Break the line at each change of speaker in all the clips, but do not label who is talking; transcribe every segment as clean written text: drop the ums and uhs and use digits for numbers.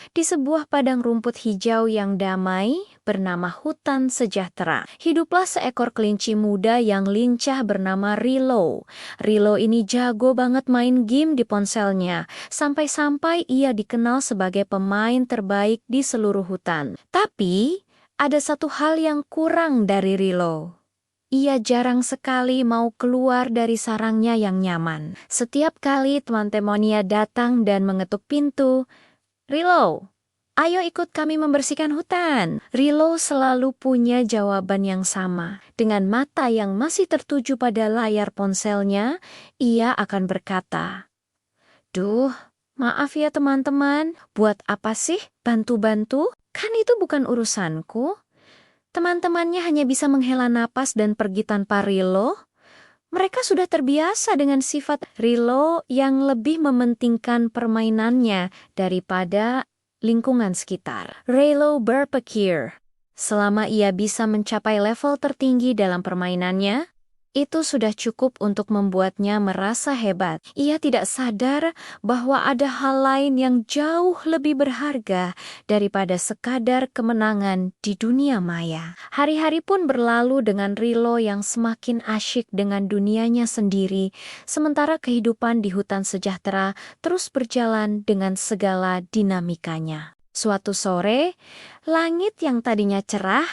Di sebuah padang rumput hijau yang damai bernama hutan sejahtera, hiduplah seekor kelinci muda yang lincah bernama Rilo. Rilo ini jago banget main game di ponselnya, sampai-sampai ia dikenal sebagai pemain terbaik di seluruh hutan. Tapi, ada satu hal yang kurang dari Rilo. Ia jarang sekali mau keluar dari sarangnya yang nyaman. Setiap kali teman-temannya datang dan mengetuk pintu, "Rilo, ayo ikut kami membersihkan hutan." Rilo selalu punya jawaban yang sama. Dengan mata yang masih tertuju pada layar ponselnya, ia akan berkata, "Duh, maaf ya teman-teman, buat apa sih bantu-bantu? Kan itu bukan urusanku." Teman-temannya hanya bisa menghela napas dan pergi tanpa Rilo. Mereka sudah terbiasa dengan sifat Rilo yang lebih mementingkan permainannya daripada lingkungan sekitar. Rilo berpikir, selama ia bisa mencapai level tertinggi dalam permainannya, itu sudah cukup untuk membuatnya merasa hebat. Ia tidak sadar bahwa ada hal lain yang jauh lebih berharga daripada sekadar kemenangan di dunia maya. Hari-hari pun berlalu dengan Rilo yang semakin asyik dengan dunianya sendiri, sementara kehidupan di hutan sejahtera terus berjalan dengan segala dinamikanya. Suatu sore, langit yang tadinya cerah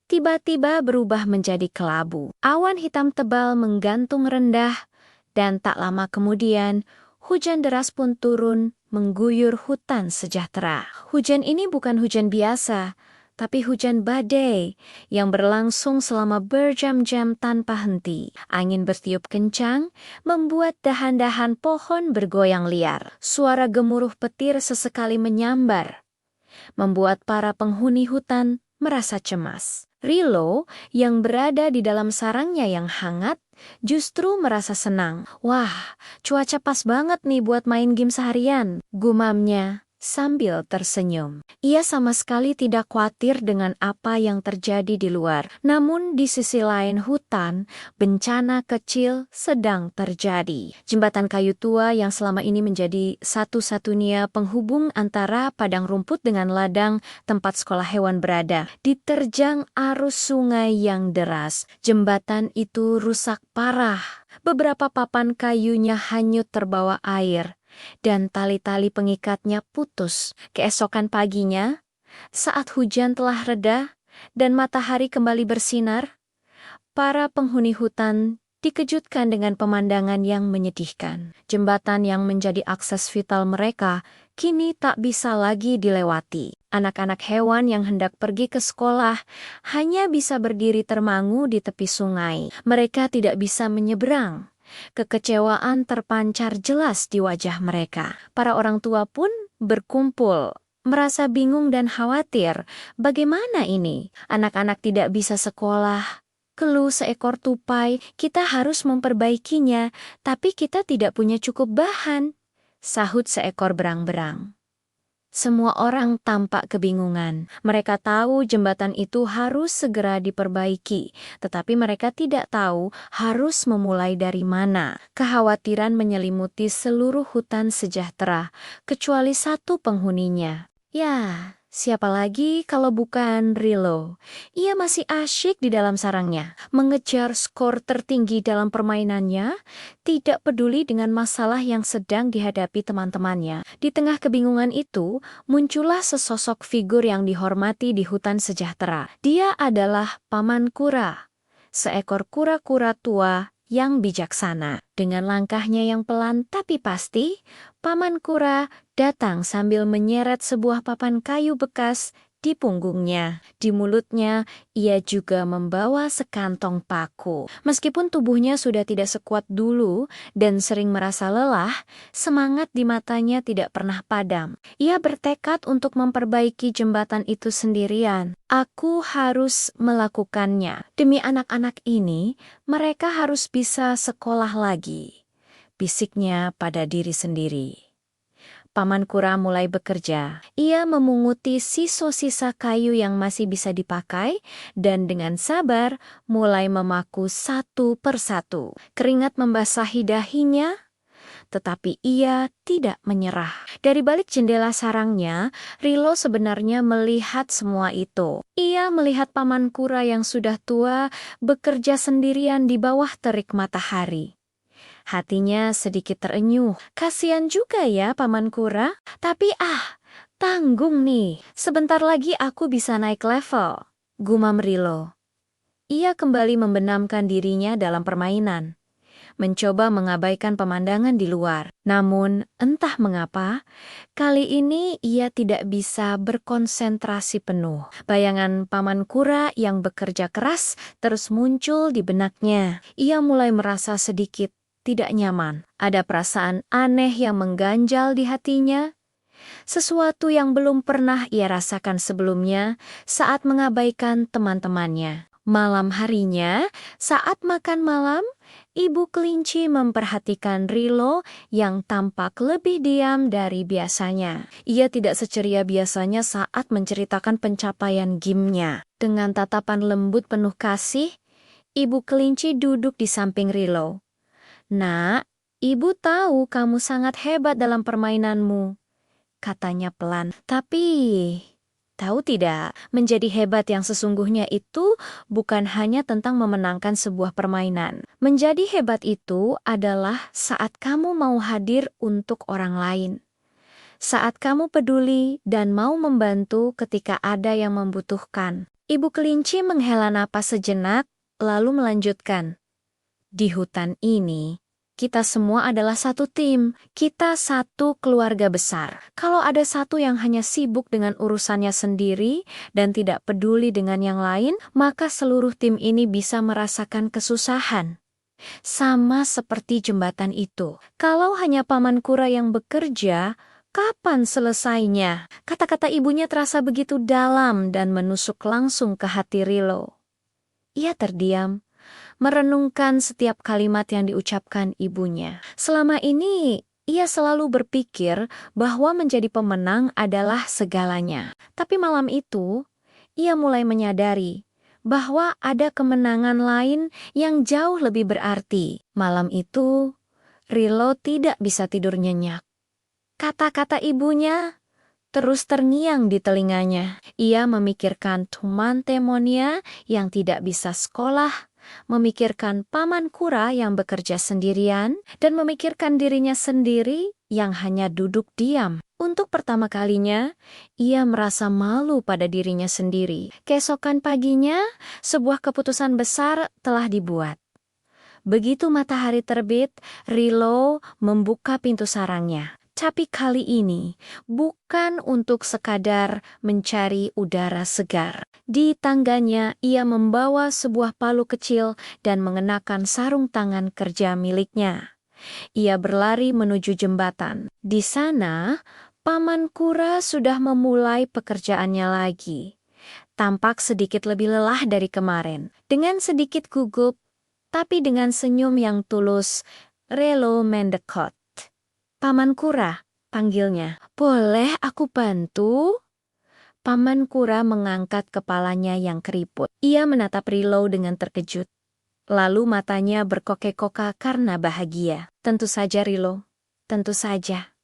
tiba-tiba berubah menjadi kelabu. Awan hitam tebal menggantung rendah, dan tak lama kemudian, hujan deras pun turun mengguyur hutan sejahtera. Hujan ini bukan hujan biasa, tapi hujan badai yang berlangsung selama berjam-jam tanpa henti. Angin bertiup kencang, membuat dahan-dahan pohon bergoyang liar. Suara gemuruh petir sesekali menyambar, membuat para penghuni hutan merasa cemas. Rilo yang berada di dalam sarangnya yang hangat justru merasa senang. "Wah, cuaca pas banget nih buat main game seharian," gumamnya sambil tersenyum. Ia sama sekali tidak khawatir dengan apa yang terjadi di luar. Namun di sisi lain hutan, bencana kecil sedang terjadi. Jembatan kayu tua yang selama ini menjadi satu-satunya penghubung antara padang rumput dengan ladang tempat sekolah hewan berada, diterjang arus sungai yang deras. Jembatan itu rusak parah. Beberapa papan kayunya hanyut terbawa air, dan tali-tali pengikatnya putus. Keesokan paginya, saat hujan telah reda dan matahari kembali bersinar, para penghuni hutan dikejutkan dengan pemandangan yang menyedihkan. Jembatan yang menjadi akses vital mereka kini tak bisa lagi dilewati. Anak-anak hewan yang hendak pergi ke sekolah hanya bisa berdiri termangu di tepi sungai. Mereka tidak bisa menyeberang. Kekecewaan terpancar jelas di wajah mereka. Para orang tua pun berkumpul, merasa bingung dan khawatir. Bagaimana ini? Anak-anak tidak bisa sekolah. Keluh seekor tupai, "Kita harus memperbaikinya, tapi kita tidak punya cukup bahan," sahut seekor berang-berang. Semua orang tampak kebingungan. Mereka tahu jembatan itu harus segera diperbaiki, tetapi mereka tidak tahu harus memulai dari mana. Kekhawatiran menyelimuti seluruh hutan sejahtera, kecuali satu penghuninya. Ya, siapa lagi kalau bukan Rilo? Ia masih asyik di dalam sarangnya, mengejar skor tertinggi dalam permainannya, tidak peduli dengan masalah yang sedang dihadapi teman-temannya. Di tengah kebingungan itu, muncullah sesosok figur yang dihormati di hutan sejahtera. Dia adalah Paman Kura, seekor kura-kura tua yang bijaksana. Dengan langkahnya yang pelan tapi pasti, Paman Kura datang sambil menyeret sebuah papan kayu bekas di punggungnya. Di mulutnya, ia juga membawa sekantong paku. Meskipun tubuhnya sudah tidak sekuat dulu dan sering merasa lelah, semangat di matanya tidak pernah padam. Ia bertekad untuk memperbaiki jembatan itu sendirian. "Aku harus melakukannya. Demi anak-anak ini, mereka harus bisa sekolah lagi," bisiknya pada diri sendiri. Paman Kura mulai bekerja. Ia memunguti sisa-sisa kayu yang masih bisa dipakai dan dengan sabar mulai memaku satu persatu. Keringat membasahi dahinya, tetapi ia tidak menyerah. Dari balik jendela sarangnya, Rilo sebenarnya melihat semua itu. Ia melihat Paman Kura yang sudah tua bekerja sendirian di bawah terik matahari. Hatinya sedikit terenyuh. Kasian juga ya Paman Kura. Tapi tanggung nih. Sebentar lagi aku bisa naik level, gumam Rilo. Ia kembali membenamkan dirinya dalam permainan, mencoba mengabaikan pemandangan di luar. Namun, entah mengapa, kali ini ia tidak bisa berkonsentrasi penuh. Bayangan Paman Kura yang bekerja keras terus muncul di benaknya. Ia mulai merasa sedikit tidak nyaman. Ada perasaan aneh yang mengganjal di hatinya. Sesuatu yang belum pernah ia rasakan sebelumnya saat mengabaikan teman-temannya. Malam harinya, saat makan malam, Ibu kelinci memperhatikan Rilo yang tampak lebih diam dari biasanya. Ia tidak seceria biasanya saat menceritakan pencapaian gamenya. Dengan tatapan lembut penuh kasih, Ibu kelinci duduk di samping Rilo. "Nak, Ibu tahu kamu sangat hebat dalam permainanmu," katanya pelan. "Tapi, tahu tidak, menjadi hebat yang sesungguhnya itu bukan hanya tentang memenangkan sebuah permainan. Menjadi hebat itu adalah saat kamu mau hadir untuk orang lain. Saat kamu peduli dan mau membantu ketika ada yang membutuhkan." Ibu kelinci menghela napas sejenak, lalu melanjutkan. "Di hutan ini, kita semua adalah satu tim. Kita satu keluarga besar. Kalau ada satu yang hanya sibuk dengan urusannya sendiri dan tidak peduli dengan yang lain, maka seluruh tim ini bisa merasakan kesusahan. Sama seperti jembatan itu. Kalau hanya Paman Kura yang bekerja, kapan selesainya?" Kata-kata ibunya terasa begitu dalam dan menusuk langsung ke hati Rilo. Ia terdiam, merenungkan setiap kalimat yang diucapkan ibunya. Selama ini, ia selalu berpikir bahwa menjadi pemenang adalah segalanya. Tapi malam itu, ia mulai menyadari bahwa ada kemenangan lain yang jauh lebih berarti. Malam itu, Rilo tidak bisa tidur nyenyak. Kata-kata ibunya terus terngiang di telinganya. Ia memikirkan teman-temannya yang tidak bisa sekolah, memikirkan Paman Kura yang bekerja sendirian, dan memikirkan dirinya sendiri yang hanya duduk diam. Untuk pertama kalinya, ia merasa malu pada dirinya sendiri. Keesokan paginya, sebuah keputusan besar telah dibuat. Begitu matahari terbit, Rilo membuka pintu sarangnya. Tapi kali ini bukan untuk sekadar mencari udara segar. Di tangganya ia membawa sebuah palu kecil dan mengenakan sarung tangan kerja miliknya. Ia berlari menuju jembatan. Di sana, Paman Kura sudah memulai pekerjaannya lagi. Tampak sedikit lebih lelah dari kemarin. Dengan sedikit gugup, tapi dengan senyum yang tulus, Rilo mendekat. "Paman Kura," panggilnya. "Boleh aku bantu?" Paman Kura mengangkat kepalanya yang keriput. Ia menatap Rilo dengan terkejut. Lalu matanya berkokek-kokak karena bahagia. "Tentu saja, Rilo. Tentu saja,"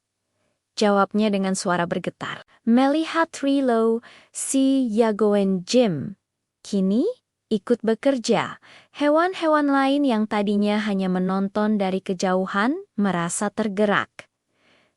jawabnya dengan suara bergetar. Melihat Rilo, si jagoan Jim kini ikut bekerja. Hewan-hewan lain yang tadinya hanya menonton dari kejauhan merasa tergerak.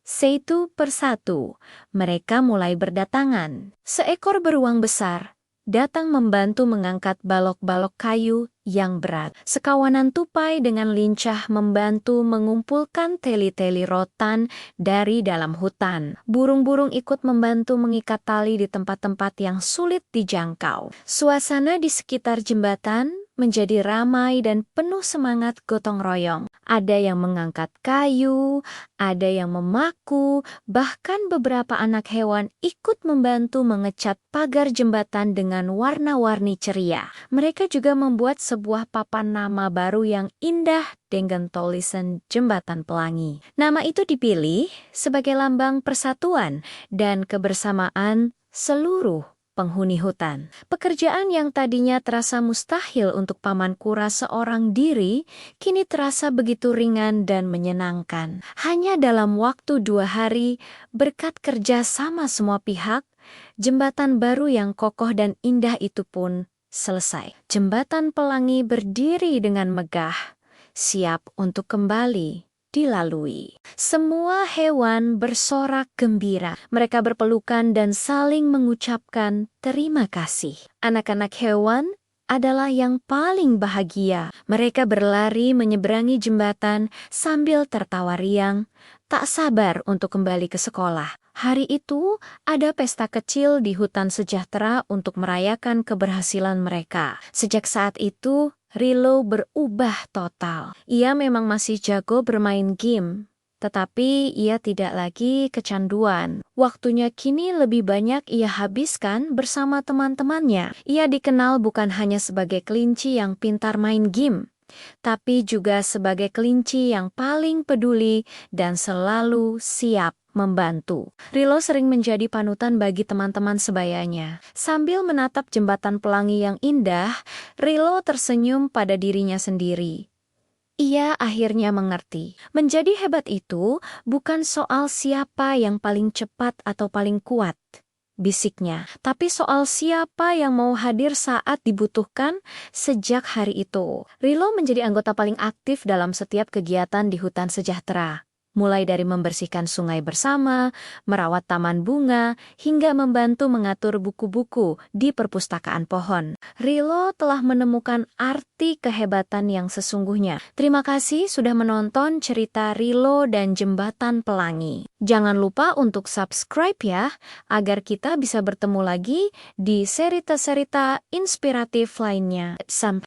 Satu persatu, mereka mulai berdatangan. Seekor beruang besar datang membantu mengangkat balok-balok kayu yang berat. Sekawanan tupai dengan lincah membantu mengumpulkan teli-teli rotan dari dalam hutan. Burung-burung ikut membantu mengikat tali di tempat-tempat yang sulit dijangkau. Suasana di sekitar jembatan menjadi ramai dan penuh semangat gotong royong. Ada yang mengangkat kayu, ada yang memaku, bahkan beberapa anak hewan ikut membantu mengecat pagar jembatan dengan warna-warni ceria. Mereka juga membuat sebuah papan nama baru yang indah dengan tulisan Jembatan Pelangi. Nama itu dipilih sebagai lambang persatuan dan kebersamaan seluruh penghuni hutan. Pekerjaan yang tadinya terasa mustahil untuk Paman Kura seorang diri, kini terasa begitu ringan dan menyenangkan. Hanya dalam waktu 2 hari, berkat kerja sama semua pihak, jembatan baru yang kokoh dan indah itu pun selesai. Jembatan Pelangi berdiri dengan megah, siap untuk kembali dilalui. Semua hewan bersorak gembira. Mereka berpelukan dan saling mengucapkan terima kasih. Anak-anak hewan adalah yang paling bahagia. Mereka berlari menyeberangi jembatan sambil tertawa riang, tak sabar untuk kembali ke sekolah. Hari itu, ada pesta kecil di hutan sejahtera untuk merayakan keberhasilan mereka. Sejak saat itu, Rilo berubah total. Ia memang masih jago bermain game, tetapi ia tidak lagi kecanduan. Waktunya kini lebih banyak ia habiskan bersama teman-temannya. Ia dikenal bukan hanya sebagai kelinci yang pintar main game, tapi juga sebagai kelinci yang paling peduli dan selalu siap membantu. Rilo sering menjadi panutan bagi teman-teman sebayanya. Sambil menatap jembatan pelangi yang indah, Rilo tersenyum pada dirinya sendiri. Ia akhirnya mengerti. Menjadi hebat itu bukan soal siapa yang paling cepat atau paling kuat, bisiknya, tapi soal siapa yang mau hadir saat dibutuhkan. Sejak hari itu, Rilo menjadi anggota paling aktif dalam setiap kegiatan di hutan sejahtera. Mulai dari membersihkan sungai bersama, merawat taman bunga, hingga membantu mengatur buku-buku di perpustakaan pohon. Rilo telah menemukan arti kehebatan yang sesungguhnya. Terima kasih sudah menonton cerita Rilo dan Jembatan Pelangi. Jangan lupa untuk subscribe ya, agar kita bisa bertemu lagi di cerita-cerita inspiratif lainnya. Sampai